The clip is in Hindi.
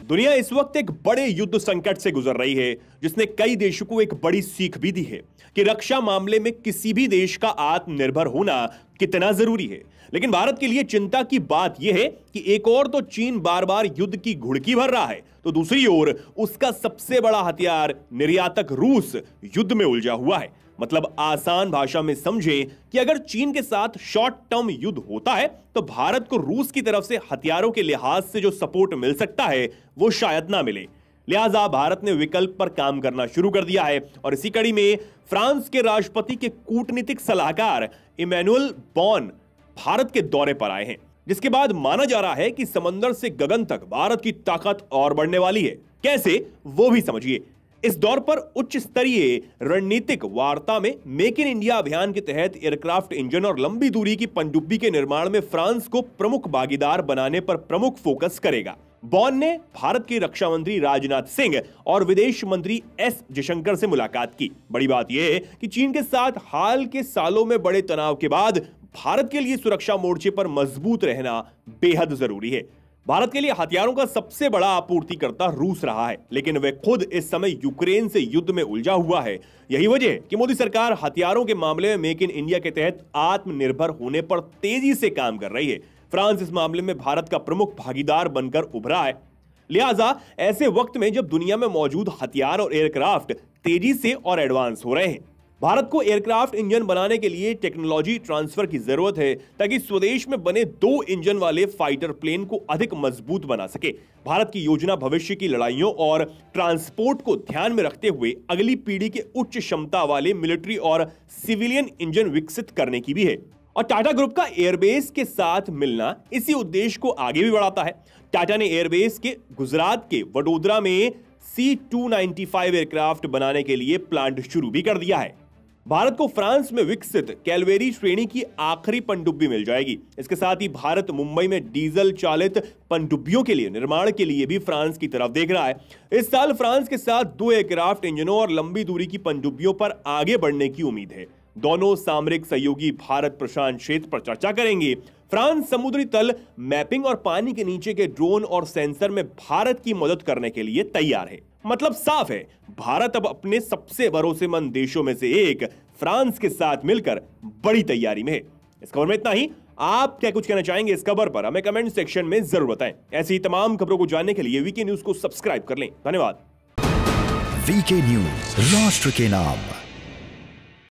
दुनिया इस वक्त एक बड़े युद्ध संकट से गुजर रही है, जिसने कई देशों को एक बड़ी सीख भी दी है कि रक्षा मामले में किसी भी देश का आत्मनिर्भर होना कितना जरूरी है। लेकिन भारत के लिए चिंता की बात यह है कि एक ओर तो चीन बार बार युद्ध की घुड़की भर रहा है, तो दूसरी ओर उसका सबसे बड़ा हथियार निर्यातक रूस युद्ध में उलझा हुआ है। मतलब आसान भाषा में समझें कि अगर चीन के साथ शॉर्ट टर्म युद्ध होता है तो भारत को रूस की तरफ से हथियारों के लिहाज से जो सपोर्ट मिल सकता है वो शायद ना मिले। लिहाजा भारत ने विकल्प पर काम करना शुरू कर दिया है और इसी कड़ी में फ्रांस के राष्ट्रपति के कूटनीतिक सलाहकार इमैनुअल बॉन भारत के दौरे पर आए हैं, जिसके बाद माना जा रहा है कि समंदर से गगन तक भारत की ताकत और बढ़ने वाली है। कैसे, वो भी समझिए। इस दौर पर उच्च स्तरीय रणनीतिक वार्ता में मेक इन इंडिया अभियान के तहत एयरक्राफ्ट इंजन और लंबी दूरी की पनडुब्बी के निर्माण में फ्रांस को प्रमुख भागीदार बनाने पर प्रमुख फोकस करेगा। बॉन ने भारत के रक्षा मंत्री राजनाथ सिंह और विदेश मंत्री एस जयशंकर से मुलाकात की। बड़ी बात यह है कि चीन के साथ हाल के सालों में बड़े तनाव के बाद भारत के लिए सुरक्षा मोर्चे पर मजबूत रहना बेहद जरूरी है। भारत के लिए हथियारों का सबसे बड़ा आपूर्तिकर्ता रूस रहा है, लेकिन वह खुद इस समय यूक्रेन से युद्ध में उलझा हुआ है। यही वजह है कि मोदी सरकार हथियारों के मामले में मेक इन इंडिया के तहत आत्मनिर्भर होने पर तेजी से काम कर रही है। फ्रांस इस मामले में भारत का प्रमुख भागीदार बनकर उभरा है। लिहाजा ऐसे वक्त में जब दुनिया में मौजूद हथियार और एयरक्राफ्ट तेजी से और एडवांस हो रहे हैं, भारत को एयरक्राफ्ट इंजन बनाने के लिए टेक्नोलॉजी ट्रांसफर की जरूरत है ताकि स्वदेश में बने 2 इंजन वाले फाइटर प्लेन को अधिक मजबूत बना सके। भारत की योजना भविष्य की लड़ाइयों और ट्रांसपोर्ट को ध्यान में रखते हुए अगली पीढ़ी के उच्च क्षमता वाले मिलिट्री और सिविलियन इंजन विकसित करने की भी है। और टाटा ग्रुप का एयरबेस के साथ मिलना इसी उद्देश्य को आगे भी बढ़ाता है। टाटा ने एयरबेस के गुजरात के वडोदरा में C-295 एयरक्राफ्ट बनाने के लिए प्लांट शुरू भी कर दिया है। भारत को फ्रांस में विकसित कैलवेरी श्रेणी की आखिरी पनडुब्बी मिल जाएगी। इसके साथ ही भारत मुंबई में डीजल चालित पनडुब्बियों के लिए निर्माण के लिए भी फ्रांस की तरफ देख रहा है। इस साल फ्रांस के साथ 2 एयरक्राफ्ट इंजनों और लंबी दूरी की पनडुब्बियों पर आगे बढ़ने की उम्मीद है। दोनों सामरिक सहयोगी भारत प्रशांत क्षेत्र पर चर्चा करेंगे। फ्रांस समुद्री तल मैपिंग और पानी के नीचे के ड्रोन और सेंसर में भारत की मदद करने के लिए तैयार है। मतलब साफ है, भारत अब अपने सबसे भरोसेमंद देशों में से एक फ्रांस के साथ मिलकर बड़ी तैयारी में है। इस खबर में इतना ही। आप क्या कुछ कहना चाहेंगे इस खबर पर हमें कमेंट सेक्शन में जरूर बताएं। ऐसी ही तमाम खबरों को जानने के लिए वीके न्यूज को सब्सक्राइब कर लें। धन्यवाद। वीके न्यूज, राष्ट्र के नाम।